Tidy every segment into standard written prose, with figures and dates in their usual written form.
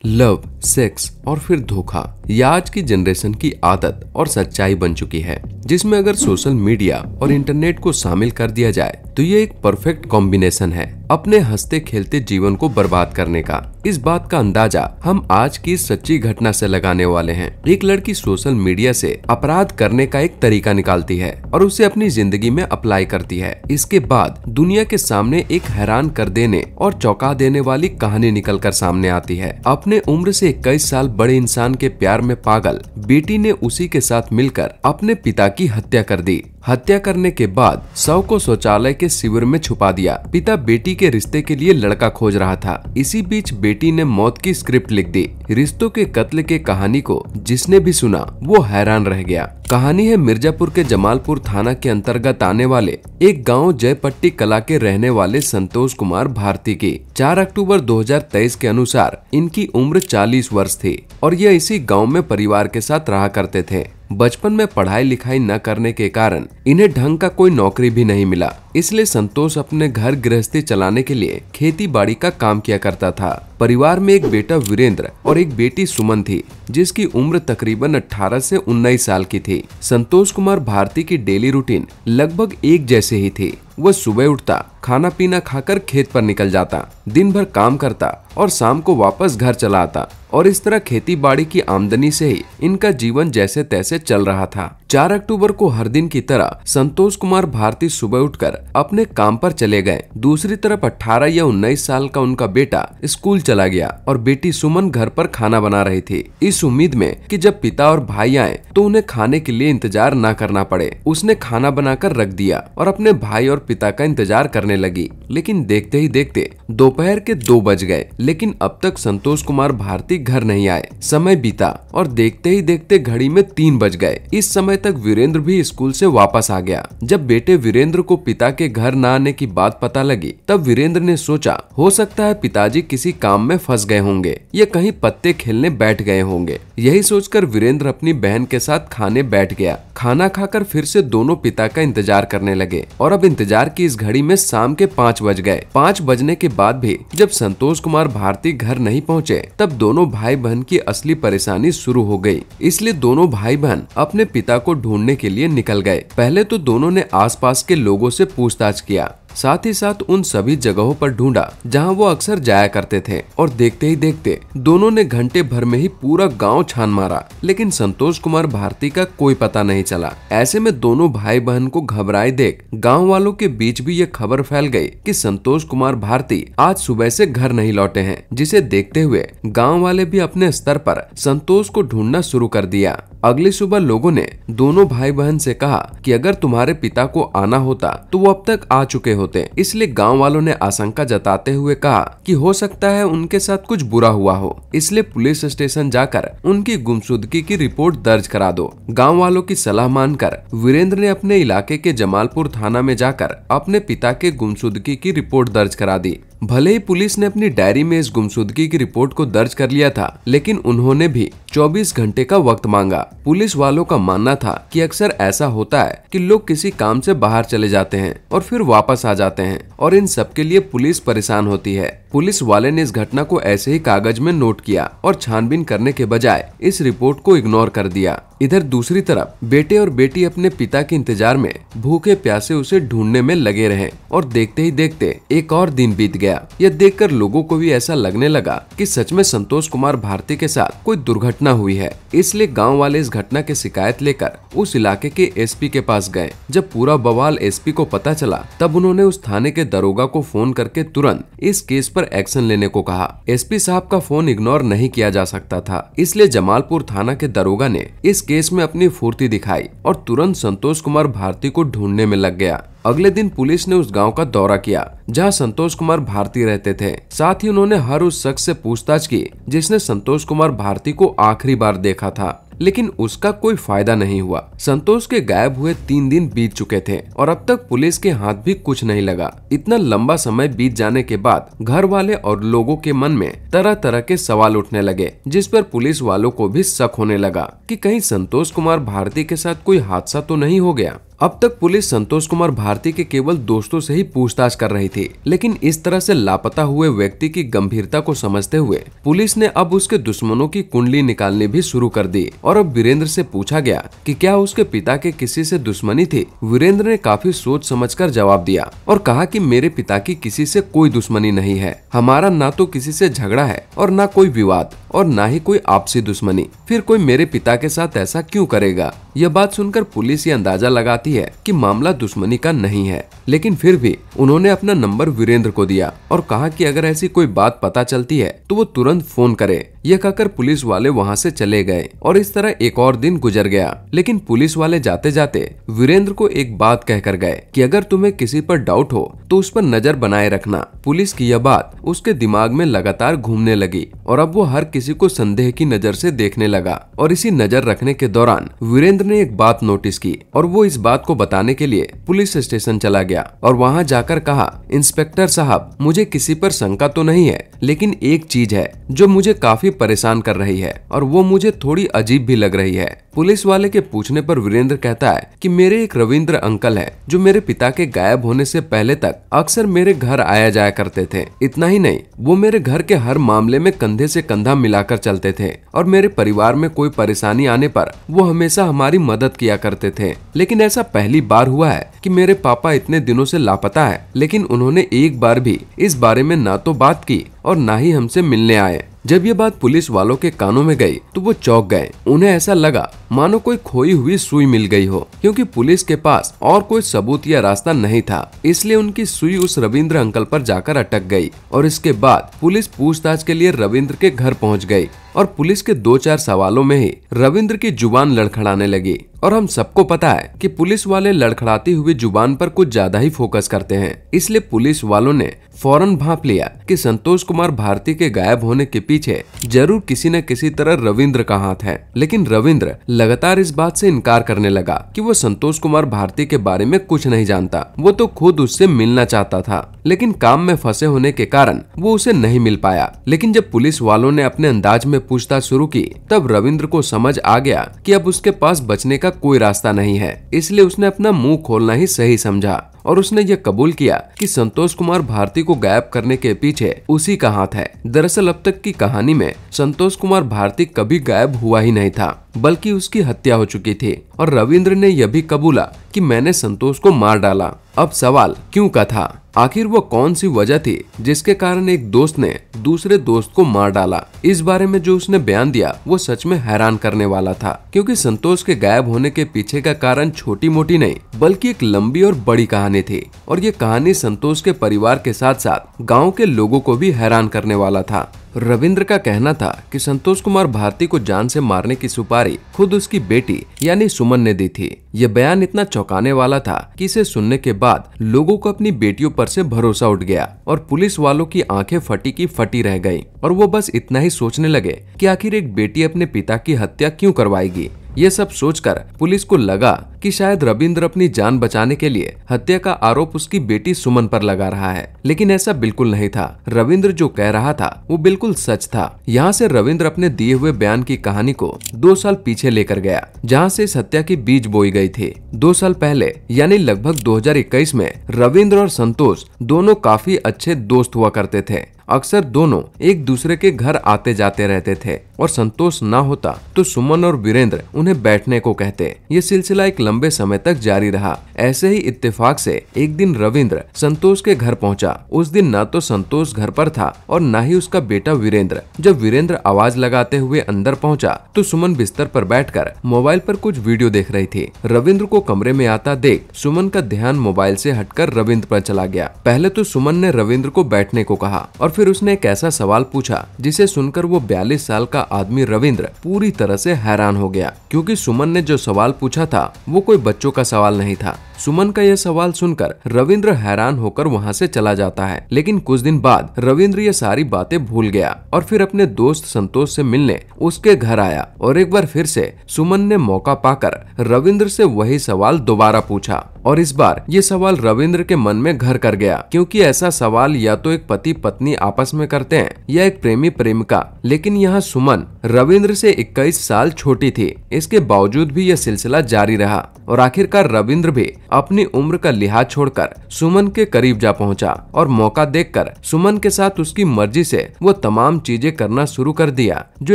Love, sex और फिर धोखा, यह आज की जनरेशन की आदत और सच्चाई बन चुकी है, जिसमें अगर सोशल मीडिया और इंटरनेट को शामिल कर दिया जाए तो ये एक परफेक्ट कॉम्बिनेशन है अपने हंसते खेलते जीवन को बर्बाद करने का। इस बात का अंदाजा हम आज की सच्ची घटना से लगाने वाले हैं। एक लड़की सोशल मीडिया से अपराध करने का एक तरीका निकालती है और उसे अपनी जिंदगी में अप्लाई करती है। इसके बाद दुनिया के सामने एक हैरान कर देने और चौंका देने वाली कहानी निकलकर सामने आती है। अपने उम्र से 21 साल बड़े इंसान के प्यार में पागल बेटी ने उसी के साथ मिलकर अपने पिता की हत्या कर दी। हत्या करने के बाद शव को शौचालय के शिविर में छुपा दिया। पिता बेटी के रिश्ते के लिए लड़का खोज रहा था। इसी बीच बेटी ने मौत की स्क्रिप्ट लिख दी। रिश्तों के कत्ल के कहानी को जिसने भी सुना वो हैरान रह गया। कहानी है मिर्जापुर के जमालपुर थाना के अंतर्गत आने वाले एक गांव जयपट्टी कला के रहने वाले संतोष कुमार भारती की। 4 अक्टूबर 2023 के अनुसार इनकी उम्र 40 वर्ष थी और यह इसी गांव में परिवार के साथ रहा करते थे। बचपन में पढ़ाई लिखाई न करने के कारण इन्हें ढंग का कोई नौकरी भी नहीं मिला, इसलिए संतोष अपने घर गृहस्थी चलाने के लिए खेती बाड़ी का काम किया करता था। परिवार में एक बेटा वीरेंद्र और एक बेटी सुमन थी, जिसकी उम्र तकरीबन 18 से 19 साल की थी। संतोष कुमार भारती की डेली रूटीन लगभग एक जैसे ही थी। वह सुबह उठता, खाना पीना खाकर खेत पर निकल जाता, दिन भर काम करता और शाम को वापस घर चला आता और इस तरह खेती बाड़ी की आमदनी से ही इनका जीवन जैसे तैसे चल रहा था। 4 अक्टूबर को हर दिन की तरह संतोष कुमार भारती सुबह उठकर अपने काम पर चले गए। दूसरी तरफ 18 या 19 साल का उनका बेटा स्कूल चला गया और बेटी सुमन घर पर खाना बना रही थी, इस उम्मीद में कि जब पिता और भाई आए तो उन्हें खाने के लिए इंतजार न करना पड़े। उसने खाना बनाकर रख दिया और अपने भाई और पिता का इंतजार करने लगी। लेकिन देखते ही देखते दोपहर के 2 बज गए, लेकिन अब तक संतोष कुमार भारती घर नहीं आए। समय बीता और देखते ही देखते घड़ी में 3 बज गए। इस समय तक वीरेंद्र भी स्कूल से वापस आ गया। जब बेटे वीरेंद्र को पिता के घर न आने की बात पता लगी, तब वीरेंद्र ने सोचा हो सकता है पिताजी किसी काम में फंस गए होंगे या कहीं पत्ते खेलने बैठ गए होंगे। यही सोचकर वीरेंद्र अपनी बहन के साथ खाने बैठ गया। खाना खाकर फिर से दोनों पिता का इंतजार करने लगे और अब इंतजार की इस घड़ी में शाम के 5 बज गए। 5 बजने के बाद भी जब संतोष कुमार भारती घर नहीं पहुँचे, तब दोनों भाई बहन की असली परेशानी शुरू हो गई। इसलिए दोनों भाई बहन अपने पिता को ढूंढने के लिए निकल गए। पहले तो दोनों ने आसपास के लोगों से पूछताछ किया, साथ ही साथ उन सभी जगहों पर ढूंढा जहां वो अक्सर जाया करते थे और देखते ही देखते दोनों ने घंटे भर में ही पूरा गांव छान मारा, लेकिन संतोष कुमार भारती का कोई पता नहीं चला। ऐसे में दोनों भाई बहन को घबराए देख गांव वालों के बीच भी ये खबर फैल गई कि संतोष कुमार भारती आज सुबह से घर नहीं लौटे हैं, जिसे देखते हुए गाँव वाले भी अपने स्तर पर संतोष को ढूंढना शुरू कर दिया। अगली सुबह लोगों ने दोनों भाई बहन से कहा कि अगर तुम्हारे पिता को आना होता तो वो अब तक आ चुके होते। इसलिए गांव वालों ने आशंका जताते हुए कहा कि हो सकता है उनके साथ कुछ बुरा हुआ हो, इसलिए पुलिस स्टेशन जाकर उनकी गुमशुदगी की रिपोर्ट दर्ज करा दो। गांव वालों की सलाह मानकर वीरेंद्र ने अपने इलाके के जमालपुर थाना में जाकर अपने पिता के गुमशुदगी की रिपोर्ट दर्ज करा दी। भले ही पुलिस ने अपनी डायरी में इस गुमशुदगी की रिपोर्ट को दर्ज कर लिया था, लेकिन उन्होंने भी 24 घंटे का वक्त मांगा। पुलिस वालों का मानना था कि अक्सर ऐसा होता है कि लोग किसी काम से बाहर चले जाते हैं और फिर वापस आ जाते हैं और इन सब के लिए पुलिस परेशान होती है। पुलिस वाले ने इस घटना को ऐसे ही कागज में नोट किया और छानबीन करने के बजाय इस रिपोर्ट को इग्नोर कर दिया। इधर दूसरी तरफ बेटे और बेटी अपने पिता के इंतजार में भूखे प्यासे उसे ढूंढने में लगे रहे और देखते ही देखते एक और दिन बीत गया। यह देखकर लोगों को भी ऐसा लगने लगा कि सच में संतोष कुमार भारती के साथ कोई दुर्घटना हुई है। इसलिए गांव वाले इस घटना की शिकायत लेकर उस इलाके के एसपी के पास गए। जब पूरा बवाल एसपी को पता चला, तब उन्होंने उस थाने के दरोगा को फोन करके तुरंत इस केस पर एक्शन लेने को कहा। एसपी साहब का फोन इग्नोर नहीं किया जा सकता था, इसलिए जमालपुर थाना के दरोगा ने इस केस में अपनी फुर्ती दिखाई और तुरंत संतोष कुमार भारती को ढूंढने में लग गया। अगले दिन पुलिस ने उस गांव का दौरा किया जहां संतोष कुमार भारती रहते थे। साथ ही उन्होंने हर उस शख्स से पूछताछ की जिसने संतोष कुमार भारती को आखिरी बार देखा था, लेकिन उसका कोई फायदा नहीं हुआ। संतोष के गायब हुए 3 दिन बीत चुके थे और अब तक पुलिस के हाथ भी कुछ नहीं लगा। इतना लंबा समय बीत जाने के बाद घर वाले और लोगों के मन में तरह तरह के सवाल उठने लगे, जिस पर पुलिस वालों को भी शक होने लगा कि कहीं संतोष कुमार भारती के साथ कोई हादसा तो नहीं हो गया। अब तक पुलिस संतोष कुमार भारती के केवल दोस्तों से ही पूछताछ कर रही थी, लेकिन इस तरह से लापता हुए व्यक्ति की गंभीरता को समझते हुए पुलिस ने अब उसके दुश्मनों की कुंडली निकालनी भी शुरू कर दी। और अब वीरेंद्र से पूछा गया कि क्या उसके पिता के किसी से दुश्मनी थी। वीरेंद्र ने काफी सोच समझकर जवाब दिया और कहा कि मेरे पिता की किसी से कोई दुश्मनी नहीं है। हमारा ना तो किसी से झगड़ा है और ना कोई विवाद और ना ही कोई आपसी दुश्मनी। फिर कोई मेरे पिता के साथ ऐसा क्यों करेगा। यह बात सुनकर पुलिस ये अंदाजा लगाती है कि मामला दुश्मनी का नहीं है, लेकिन फिर भी उन्होंने अपना नंबर वीरेंद्र को दिया और कहा कि अगर ऐसी कोई बात पता चलती है तो वो तुरंत फोन करे। यह कहकर पुलिस वाले वहां से चले गए और इस तरह एक और दिन गुजर गया। लेकिन पुलिस वाले जाते जाते वीरेंद्र को एक बात कहकर गए कि अगर तुम्हें किसी पर डाउट हो तो उस पर नजर बनाए रखना। पुलिस की यह बात उसके दिमाग में लगातार घूमने लगी और अब वो हर किसी को संदेह की नजर से देखने लगा। और इसी नजर रखने के दौरान वीरेंद्र ने एक बात नोटिस की और वो इस बात को बताने के लिए पुलिस स्टेशन चला गया और वहां जाकर कहा, इंस्पेक्टर साहब, मुझे किसी पर शंका तो नहीं है, लेकिन एक चीज है जो मुझे काफी परेशान कर रही है और वो मुझे थोड़ी अजीब भी लग रही है। पुलिस वाले के पूछने पर वीरेंद्र कहता है कि मेरे एक रविंद्र अंकल है जो मेरे पिता के गायब होने से पहले तक अक्सर मेरे घर आया जाया करते थे। इतना ही नहीं, वो मेरे घर के हर मामले में कंधे से कंधा मिलाकर चलते थे और मेरे परिवार में कोई परेशानी आने पर वो हमेशा हमारी मदद किया करते थे। लेकिन ऐसा पहली बार हुआ है कि मेरे पापा इतने दिनों से लापता है, लेकिन उन्होंने एक बार भी इस बारे में ना तो बात की और ना ही हमसे मिलने आए। जब ये बात पुलिस वालों के कानों में गई तो वो चौंक गए। उन्हें ऐसा लगा मानो कोई खोई हुई सुई मिल गई हो, क्योंकि पुलिस के पास और कोई सबूत या रास्ता नहीं था। इसलिए उनकी सुई उस रविंद्र अंकल पर जाकर अटक गई और इसके बाद पुलिस पूछताछ के लिए रविंद्र के घर पहुंच गई और पुलिस के 2-4 सवालों में ही रविंद्र की जुबान लड़खड़ाने लगी। और हम सबको पता है कि पुलिस वाले लड़खड़ाती हुई जुबान पर कुछ ज्यादा ही फोकस करते हैं, इसलिए पुलिस वालों ने फौरन भांप लिया कि संतोष कुमार भारती के गायब होने के पीछे जरूर किसी न किसी तरह रविंद्र का हाथ है। लेकिन रविंद्र लगातार इस बात से इनकार करने लगा कि वो संतोष कुमार भारती के बारे में कुछ नहीं जानता। वो तो खुद उससे मिलना चाहता था, लेकिन काम में फंसे होने के कारण वो उसे नहीं मिल पाया। लेकिन जब पुलिस वालों ने अपने अंदाज में पूछताछ शुरू की तब रविंद्र को समझ आ गया कि अब उसके पास बचने का कोई रास्ता नहीं है। इसलिए उसने अपना मुंह खोलना ही सही समझा और उसने ये कबूल किया कि संतोष कुमार भारती को गायब करने के पीछे उसी का हाथ है। दरअसल अब तक की कहानी में संतोष कुमार भारती कभी गायब हुआ ही नहीं था, बल्कि उसकी हत्या हो चुकी थी और रविंद्र ने यह भी कबूला कि मैंने संतोष को मार डाला। अब सवाल क्यों का था? आखिर वो कौन सी वजह थी जिसके कारण एक दोस्त ने दूसरे दोस्त को मार डाला? इस बारे में जो उसने बयान दिया वो सच में हैरान करने वाला था, क्योंकि संतोष के गायब होने के पीछे का कारण छोटी मोटी नहीं बल्कि एक लंबी और बड़ी कहानी थी। और ये कहानी संतोष के परिवार के साथ साथ गाँव के लोगों को भी हैरान करने वाला था। रविंद्र का कहना था कि संतोष कुमार भारती को जान से मारने की सुपारी खुद उसकी बेटी यानी सुमन ने दी थी। यह बयान इतना चौंकाने वाला था कि इसे सुनने के बाद लोगों को अपनी बेटियों पर से भरोसा उठ गया और पुलिस वालों की आंखें फटी की फटी रह गईं और वो बस इतना ही सोचने लगे कि आखिर एक बेटी अपने पिता की हत्या क्यों करवाएगी। ये सब सोचकर पुलिस को लगा कि शायद रविंद्र अपनी जान बचाने के लिए हत्या का आरोप उसकी बेटी सुमन पर लगा रहा है, लेकिन ऐसा बिल्कुल नहीं था। रविंद्र जो कह रहा था वो बिल्कुल सच था। यहाँ से रविंद्र अपने दिए हुए बयान की कहानी को 2 साल पीछे लेकर गया, जहाँ से इस हत्या की बीज बोई गई थी। 2 साल पहले यानी लगभग 2021 में रविंद्र और संतोष दोनों काफी अच्छे दोस्त हुआ करते थे। अक्सर दोनों एक दूसरे के घर आते जाते रहते थे और संतोष ना होता तो सुमन और वीरेंद्र उन्हें बैठने को कहते। ये सिलसिला एक लंबे समय तक जारी रहा। ऐसे ही इत्तेफाक से एक दिन रविंद्र संतोष के घर पहुंचा। उस दिन ना तो संतोष घर पर था और ना ही उसका बेटा वीरेंद्र। जब वीरेंद्र आवाज लगाते हुए अंदर पहुंचा तो सुमन बिस्तर पर बैठकर मोबाइल पर कुछ वीडियो देख रही थी। रविंद्र को कमरे में आता देख सुमन का ध्यान मोबाइल से हटकर रविंद्र पर चला गया। पहले तो सुमन ने रविंद्र को बैठने को कहा और फिर उसने एक ऐसा सवाल पूछा जिसे सुनकर वो 42 साल का आदमी रविंद्र पूरी तरह से हैरान हो गया, क्योंकि सुमन ने जो सवाल पूछा था वो कोई बच्चों का सवाल नहीं था। सुमन का यह सवाल सुनकर रविंद्र हैरान होकर वहाँ से चला जाता है। लेकिन कुछ दिन बाद रविंद्र ये सारी बातें भूल गया और फिर अपने दोस्त संतोष से मिलने उसके घर आया और एक बार फिर से सुमन ने मौका पाकर रविंद्र से वही सवाल दोबारा पूछा और इस बार ये सवाल रविंद्र के मन में घर कर गया, क्योंकि ऐसा सवाल या तो एक पति पत्नी आपस में करते हैं या एक प्रेमी प्रेमिका। लेकिन यहाँ सुमन रविंद्र से 21 साल छोटी थी। इसके बावजूद भी यह सिलसिला जारी रहा और आखिरकार रविंद्र भी अपनी उम्र का लिहाज छोड़कर सुमन के करीब जा पहुंचा और मौका देखकर सुमन के साथ उसकी मर्जी से वो तमाम चीजें करना शुरू कर दिया जो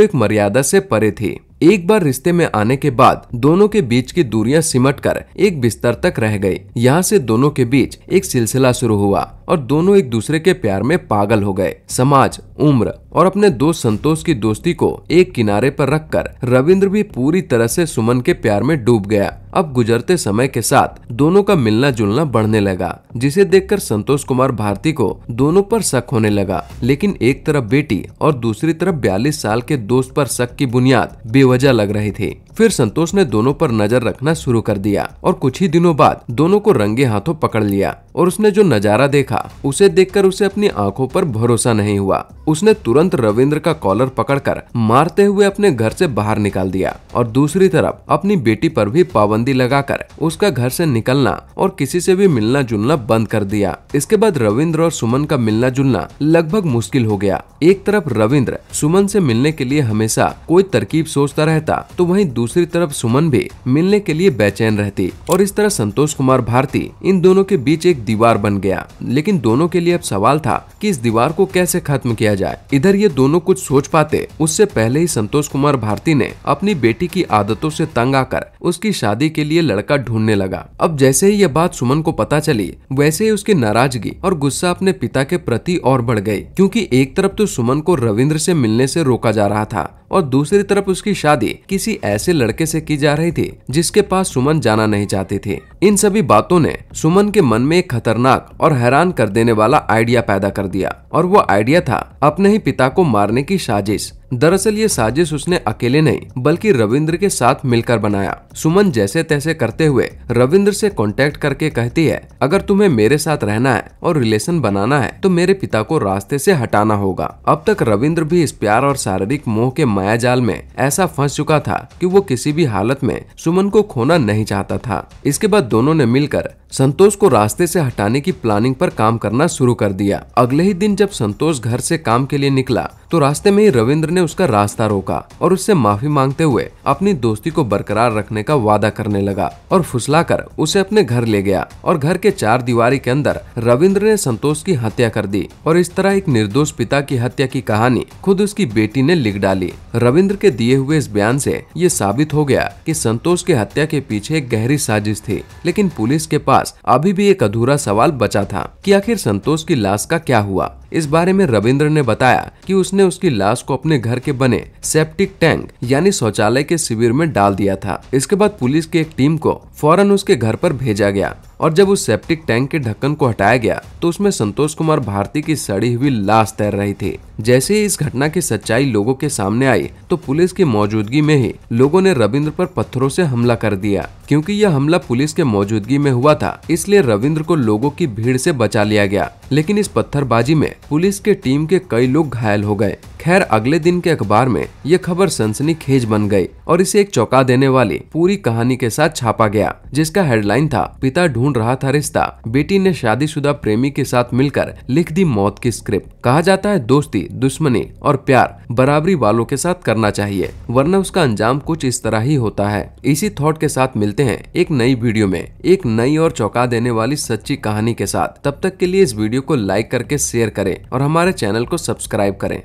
एक मर्यादा से परे थी। एक बार रिश्ते में आने के बाद दोनों के बीच की दूरियां सिमटकर एक बिस्तर तक रह गई। यहाँ से दोनों के बीच एक सिलसिला शुरू हुआ और दोनों एक दूसरे के प्यार में पागल हो गए। समाज, उम्र और अपने दोस्त संतोष की दोस्ती को एक किनारे पर रखकर रविंद्र भी पूरी तरह से सुमन के प्यार में डूब गया। अब गुजरते समय के साथ दोनों का मिलना जुलना बढ़ने लगा, जिसे देखकर संतोष कुमार भारती को दोनों पर शक होने लगा। लेकिन एक तरफ बेटी और दूसरी तरफ 42 साल के दोस्त पर शक की बुनियाद बेवजह लग रही थी। फिर संतोष ने दोनों पर नजर रखना शुरू कर दिया और कुछ ही दिनों बाद दोनों को रंगे हाथों पकड़ लिया और उसने जो नजारा देखा उसे देखकर उसे अपनी आंखों पर भरोसा नहीं हुआ। उसने तुरंत रविंद्र का कॉलर पकड़कर मारते हुए अपने घर से बाहर निकाल दिया और दूसरी तरफ अपनी बेटी पर भी पाबंदी लगाकर उसका घर से निकलना और किसी से भी मिलना जुलना बंद कर दिया। इसके बाद रविंद्र और सुमन का मिलना जुलना लगभग मुश्किल हो गया। एक तरफ रविंद्र सुमन से मिलने के लिए हमेशा कोई तरकीब सोचता रहता, तो वहीं दूसरी तरफ सुमन भी मिलने के लिए बेचैन रहती और इस तरह संतोष कुमार भारती इन दोनों के बीच एक दीवार बन गया। लेकिन दोनों के लिए अब सवाल था कि इस दीवार को कैसे खत्म किया जाए। इधर ये दोनों कुछ सोच पाते उससे पहले ही संतोष कुमार भारती ने अपनी बेटी की आदतों से तंग आकर उसकी शादी के लिए लड़का ढूंढने लगा। अब जैसे ही यह बात सुमन को पता चली, वैसे ही उसकी नाराजगी और गुस्सा अपने पिता के प्रति और बढ़ गई, क्योंकि एक तरफ तो सुमन को रविंद्र से मिलने से रोका जा रहा था और दूसरी तरफ उसकी शादी किसी ऐसे लड़के से की जा रही थी जिसके पास सुमन जाना नहीं चाहती थी। इन सभी बातों ने सुमन के मन में एक खतरनाक और हैरान कर देने वाला आइडिया पैदा कर दिया और वो आइडिया था अपने ही पिता को मारने की साजिश। दरअसल ये साजिश उसने अकेले नहीं बल्कि रविंद्र के साथ मिलकर बनाया। सुमन जैसे तैसे करते हुए रविंद्र से कांटेक्ट करके कहती है, अगर तुम्हें मेरे साथ रहना है और रिलेशन बनाना है तो मेरे पिता को रास्ते से हटाना होगा। अब तक रविंद्र भी इस प्यार और शारीरिक मोह के माया जाल में ऐसा फंस चुका था कि वो किसी भी हालत में सुमन को खोना नहीं चाहता था। इसके बाद दोनों ने मिलकर संतोष को रास्ते से हटाने की प्लानिंग पर काम करना शुरू कर दिया। अगले ही दिन जब संतोष घर से काम के लिए निकला तो रास्ते में ही रविंद्र ने उसका रास्ता रोका और उससे माफी मांगते हुए अपनी दोस्ती को बरकरार रखने का वादा करने लगा और फुसलाकर उसे अपने घर ले गया और घर के 4 दीवारी के अंदर रविंद्र ने संतोष की हत्या कर दी और इस तरह एक निर्दोष पिता की हत्या की कहानी खुद उसकी बेटी ने लिख डाली। रविंद्र के दिए हुए इस बयान से ये साबित हो गया कि संतोष की हत्या के पीछे एक गहरी साजिश थी। लेकिन पुलिस के पास अभी भी एक अधूरा सवाल बचा था कि आखिर संतोष की लाश का क्या हुआ। इस बारे में रविंद्र ने बताया कि उसने उसकी लाश को अपने घर के बने सेप्टिक टैंक यानी शौचालय के शिविर में डाल दिया था। इसके बाद पुलिस की एक टीम को फौरन उसके घर पर भेजा गया और जब उस सेप्टिक टैंक के ढक्कन को हटाया गया तो उसमें संतोष कुमार भारती की सड़ी हुई लाश तैर रही थी। जैसे ही इस घटना की सच्चाई लोगों के सामने आई तो पुलिस की मौजूदगी में ही लोगों ने रविंद्र पर पत्थरों से हमला कर दिया। क्योंकि यह हमला पुलिस के मौजूदगी में हुआ था, इसलिए रविंद्र को लोगों की भीड़ से बचा लिया गया। लेकिन इस पत्थरबाजी में पुलिस के टीम के कई लोग घायल हो गए। खैर, अगले दिन के अखबार में यह खबर सनसनीखेज बन गई और इसे एक चौंका देने वाली पूरी कहानी के साथ छापा गया, जिसका हेडलाइन था, पिता ढूंढ रहा था रिश्ता, बेटी ने शादीशुदा प्रेमी के साथ मिलकर लिख दी मौत की स्क्रिप्ट। कहा जाता है दोस्ती, दुश्मनी और प्यार बराबरी वालों के साथ करना चाहिए, वरना उसका अंजाम कुछ इस तरह ही होता है। इसी थॉट के साथ मिलते हैं एक नई वीडियो में एक नई और चौंका देने वाली सच्ची कहानी के साथ। तब तक के लिए इस वीडियो को लाइक करके शेयर करें और हमारे चैनल को सब्सक्राइब करें।